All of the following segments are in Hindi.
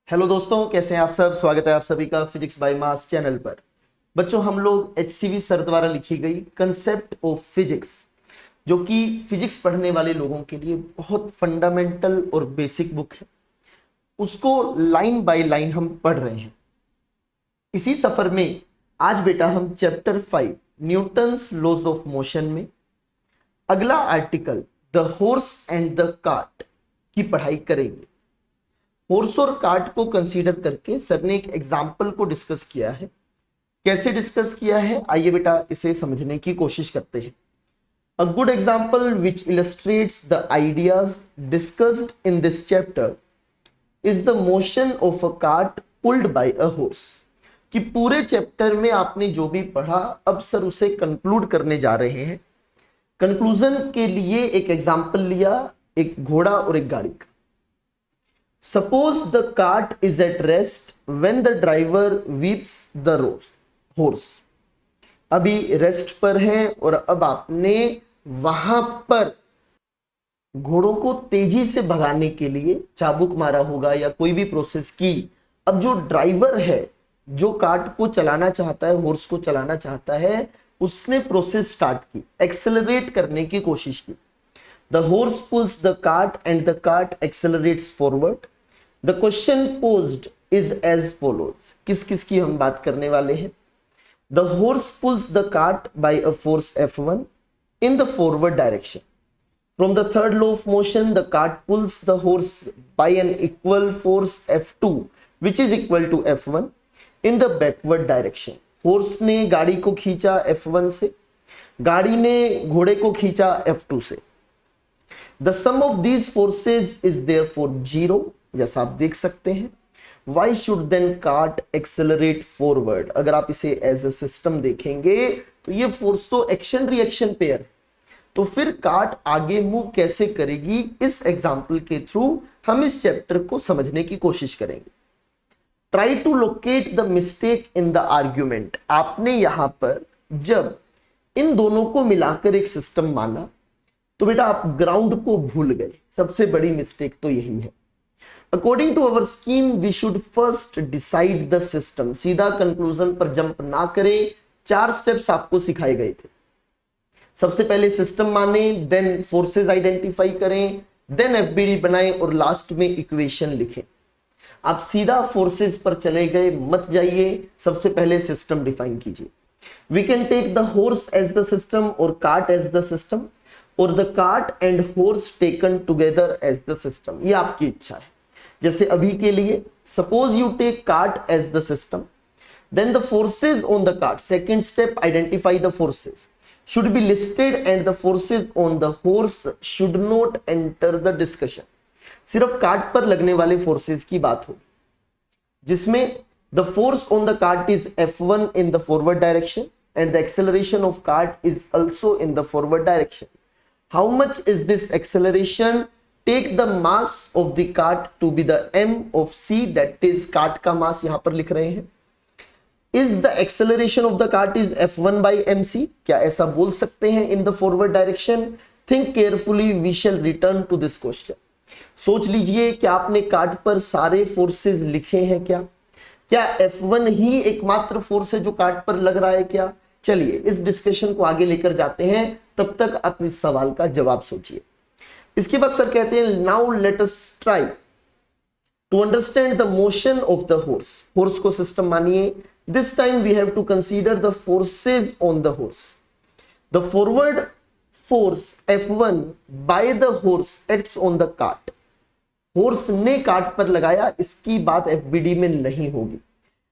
हेलो दोस्तों, कैसे हैं आप सब। स्वागत है आप सभी का फिजिक्स बाय मास चैनल पर। बच्चों, हम लोग HCV सर द्वारा लिखी गई कंसेप्ट ऑफ फिजिक्स, जो कि फिजिक्स पढ़ने वाले लोगों के लिए बहुत फंडामेंटल और बेसिक बुक है, उसको लाइन बाय लाइन हम पढ़ रहे हैं। इसी सफर में आज बेटा हम chapter 5 Newton's laws of motion में अगला article the horse and the cart की पढ़ाई करेंगे। हॉर्स और कार्ट को कंसीडर करके सर ने एक एग्जाम्पल को डिस्कस किया है। कैसे डिस्कस किया है, आइए बेटा इसे समझने की कोशिश करते हैं। A good example which illustrates the ideas discussed in this chapter is the motion of a cart pulled bye a horse. कि पूरे चैप्टर में आपने जो भी पढ़ा, अब सर उसे कंक्लूड करने जा रहे हैं। कंक्लूजन के लिए एक एग्जाम्पल लिया, एक घोड़ा और एक गाड़ी का। Suppose the cart is at rest when the driver whips the horse. अभी रेस्ट पर है और अब आपने वहां पर घोड़ों को तेजी से भगाने के लिए चाबुक मारा होगा या कोई भी प्रोसेस की। अब जो ड्राइवर है, जो कार्ट को चलाना चाहता है, हॉर्स को चलाना चाहता है, उसने प्रोसेस स्टार्ट की, एक्सेलरेट करने की कोशिश की। The horse pulls the cart and the cart accelerates forward. The question posed is as follows. किस किस की हम बात करने वाले हैं। The horse pulls the cart by a force F1 in the forward direction. From the third law of motion, the cart pulls the horse by an equal force F2, which is equal to F1 in the backward direction. Horse ने गाड़ी को खींचा F1 से, गाड़ी ने घोड़े को खींचा F2 से। The sum of these forces is therefore 0, जैसा आप देख सकते हैं। Why should then cart accelerate forward? अगर आप इसे एज ए सिस्टम देखेंगे तो ये फोर्स तो एक्शन रिएक्शन पेयर है, तो फिर कार्ट आगे मूव कैसे करेगी, इस एग्जाम्पल के थ्रू हम इस चैप्टर को समझने की कोशिश करेंगे। Try to locate the mistake in the argument. आपने यहां पर जब इन दोनों को मिलाकर एक सिस्टम माना तो बेटा आप ग्राउंड को भूल गए। सबसे बड़ी मिस्टेक तो यही है। According to our scheme, we should first decide the system. सीधा कंक्लूजन पर जंप ना करें। 4 स्टेप्स आपको सिखाए गए थे। सबसे पहले सिस्टम माने, देन फोर्सेस आइडेंटिफाई करें, देन एफबीडी बनाएं और लास्ट में इक्वेशन लिखें। आप सीधा फोर्सेस पर चले गए, मत जाइए। सबसे पहले सिस्टम डिफाइन कीजिए। We can take the horse as the system or cart as the system or the cart and horse taken together as the system. ये आपकी इच्छा है। जैसे अभी के लिए suppose you take cart as the system, then the forces on the cart, second step identify the forces should be listed and the forces on the horse should not enter the discussion. सिर्फ कार्ट पर लगने वाले फोर्सेज की बात होगी, जिसमें the force on the cart is F1 in the forward direction and the acceleration of cart is also in the forward direction. How much is this acceleration? Take the mass of the cart to be the m of c, that is cart का mass यहां पर लिख रहे हैं। Is the acceleration of the cart is F1 by mc? क्या ऐसा बोल सकते हैं in the forward direction? Think carefully, we shall return to this question. सोच लीजिए, क्या आपने कार्ट पर सारे फोर्सेस लिखे हैं? क्या F1 ही एकमात्र फोर्स है जो कार्ट पर लग रहा है क्या? चलिए इस डिस्कशन को आगे लेकर जाते हैं, तब तक आप इस सवाल का जवाब सोचिए। इसके बाद सर कहते हैं now let us try to understand the motion of the horse. Horse को सिस्टम मानिए। This time we have to consider the forces on the horse. The forward force F1 by the horse acts on the cart. Horse ने कार्ट पर लगाया, इसकी बात FBD में नहीं होगी,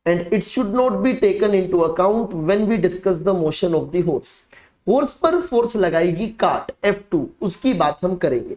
and it should not be taken into account when we discuss the motion of the horse. Horse पर फोर्स लगाएगी कार्ट F2, उसकी बात हम करेंगे।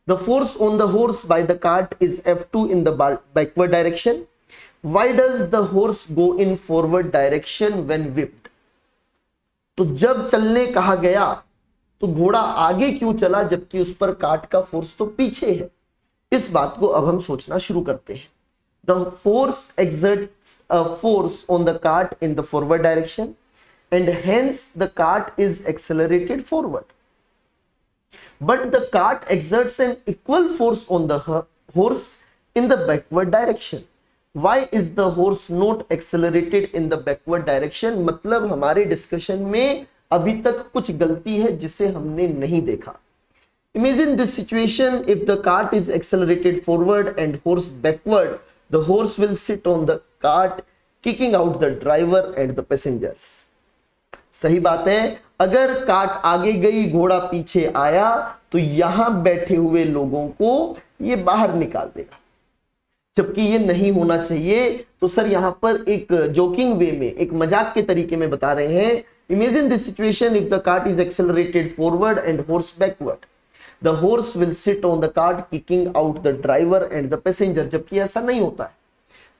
The force on the horse by the cart is F2 in the backward direction. Why does the horse go in forward direction when whipped? तो जब चलने कहा गया तो घोड़ा आगे क्यों चला जबकि उस पर कार्ट का फोर्स तो पीछे है? इस बात को अब हम सोचना शुरू करते हैं। The force exerts a force on the cart in the forward direction and hence the cart is accelerated forward. But the cart exerts an equal force on the horse in the backward direction. Why is the horse not accelerated in the backward direction, मतलब हमारे डिस्कशन में अभी तक कुछ गलती है जिसे हमने नहीं देखा। Imagine this situation: if the cart is accelerated forward and horse backward, the horse will sit on the cart, kicking out the driver and the passengers. सही बात है, अगर कार्ट आगे गई घोड़ा पीछे आया तो यहां बैठे हुए लोगों को ये बाहर निकाल देगा, जबकि ये नहीं होना चाहिए। तो सर यहां पर एक जोकिंग वे में, एक मजाक के तरीके में बता रहे हैं, imagine this situation if the cart is accelerated forward and horse backward, the horse will sit on the cart kicking out the driver and the passenger, जबकि ऐसा नहीं होता है।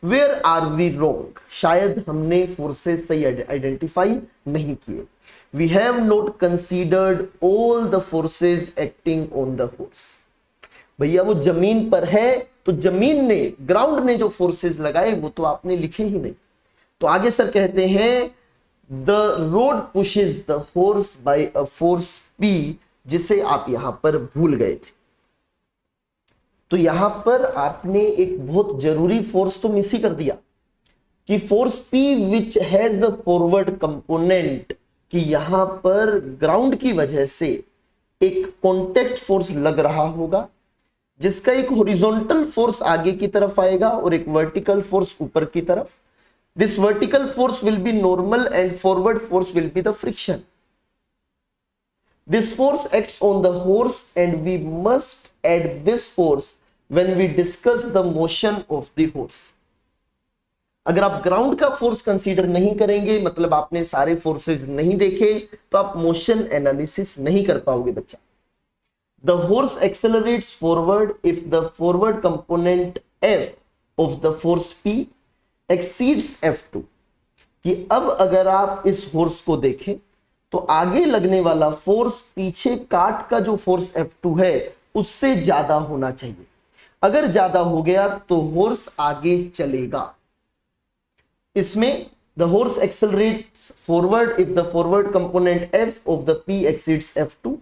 वेयर आर वी रोंग, शायद हमने फोर्सेस सही आइडेंटिफाई नहीं किए। We have not considered all the forces acting on the horse. भैया वो जमीन पर है तो जमीन ने, ग्राउंड ने जो फोर्सेस लगाए वो तो आपने लिखे ही नहीं। तो आगे सर कहते हैं the road pushes the horse by a force P, जिसे आप यहां पर भूल गए थे। तो यहां पर आपने एक बहुत जरूरी फोर्स तो मिस ही कर दिया कि force P which has the forward component, कि यहां पर ग्राउंड की वजह से एक कॉन्टेक्ट फोर्स लग रहा होगा, जिसका एक हॉरिजॉन्टल फोर्स आगे की तरफ आएगा और एक वर्टिकल फोर्स ऊपर की तरफ। This vertical force will be normal and forward force will be the friction. This force acts on the horse and we must add this force when we discuss the motion of the horse. अगर आप ग्राउंड का फोर्स कंसीडर नहीं करेंगे, मतलब आपने सारे फोर्सेस नहीं देखे, तो आप मोशन एनालिसिस नहीं कर पाओगे बच्चा। The horse accelerates forward if the forward component F of the force P exceeds F2, कि अब अगर आप इस फोर्स को देखें तो आगे लगने वाला फोर्स पीछे काट का जो फोर्स F2 है उससे ज्यादा होना चाहिए। अगर ज्यादा हो गया तो हॉर्स आगे चलेगा। इसमें the horse accelerates forward if the forward component F of the P exceeds F2।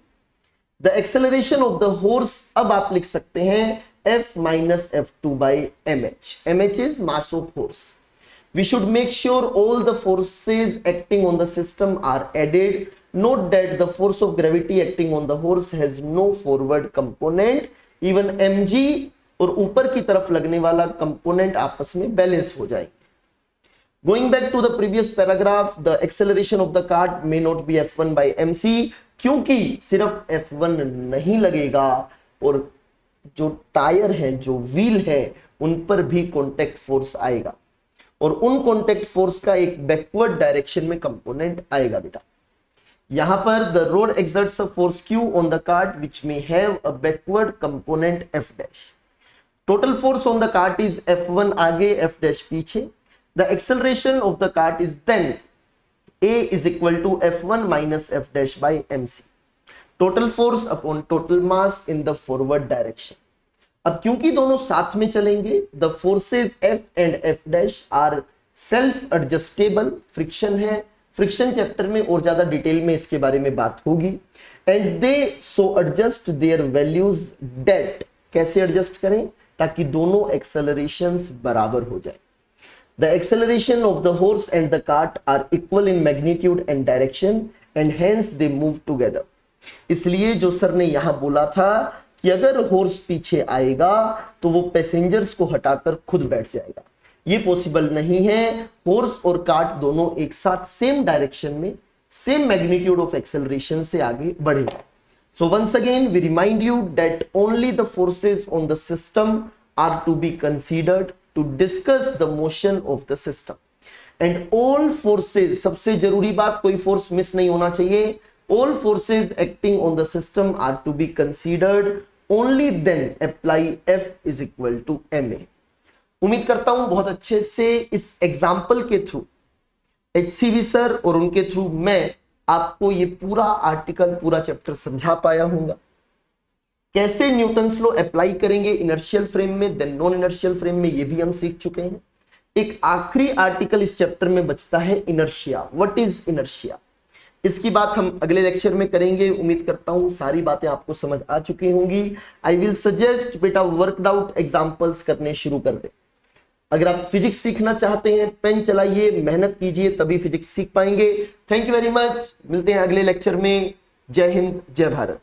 The acceleration of the horse, अब आप लिख सकते हैं F minus F2 by mh। mh is mass of horse. We should make sure all the forces acting on the system are added. Note that the force of gravity acting on the horse has no forward component. Even mg और ऊपर की तरफ लगने वाला कंपोनेंट आपस में बैलेंस हो जाएंगे। Going back to the previous paragraph, the acceleration of the cart may not be F1 by mc, क्योंकि सिर्फ F1 नहीं लगेगा और जो टायर है, जो व्हील है, उन पर भी कॉन्टेक्ट फोर्स आएगा और उन कॉन्टेक्ट फोर्स का एक बैकवर्ड डायरेक्शन में कंपोनेंट आएगा बेटा। यहां पर the road exerts a force Q on the cart which may have a backward component F dash. Total force on the cart is F1 आगे, F डैश पीछे। The acceleration of the cart is then A is equal to F1 minus F dash by mc, total force upon total mass in the forward direction। अब क्योंकि दोनों साथ में चलेंगे, the forces F and F dash are self adjustable. Friction है, फ्रिक्शन चैप्टर में और ज्यादा डिटेल में इसके बारे में बात होगी। And they so adjust their values that, कैसे एडजस्ट करें ताकि दोनों एक्सेलरेशंस बराबर हो जाए। The acceleration of the horse and the cart are equal in magnitude and direction and hence they move together। इसलिए जो सर ने यहां बोला था कि अगर हॉर्स पीछे आएगा तो वो पैसेंजर्स को हटाकर खुद बैठ जाएगा, ये पॉसिबल नहीं है। हॉर्स और कार्ट दोनों एक साथ सेम डायरेक्शन में, सेम मैग्नीट्यूड ऑफ एक्सेलरेशन से आगे बढ़ेंगे। So once again we remind you that only the forces on the system are to be considered to discuss the motion of the system and all forces, सबसे जरूरी बात, कोई फोर्स मिस नहीं होना चाहिए, all forces acting on the system are to be considered, only then apply F is equal to ma। उम्मीद करता हूं बहुत अच्छे से इस एग्जाम्पल के थ्रू HCV सर और उनके थ्रू मैं आपको ये पूरा आर्टिकल, पूरा चैप्टर समझा पाया हूंगा। कैसे न्यूटन्स लॉ अप्लाई करेंगे इनर्शियल फ्रेम में, देन नॉन इनर्शियल फ्रेम में, ये भी हम सीख चुके हैं। एक आखिरी आर्टिकल इस चैप्टर में बचता है इनर्शिया। व्हाट इज इनर्शिया, इसकी बात हम अगले लेक्चर में करेंगे। उम्मीद करता हूं सारी बातें आपको समझ आ चुकी होंगी। आई विल सजेस्ट बेटा वर्कड आउट एग्जांपल्स करने शुरू कर दे। अगर आप फिजिक्स सीखना चाहते हैं, पेन चलाइए, मेहनत कीजिए, तभी फिजिक्स सीख पाएंगे। Thank you very much. मिलते हैं अगले लेक्चर में। जय हिंद, जय भारत।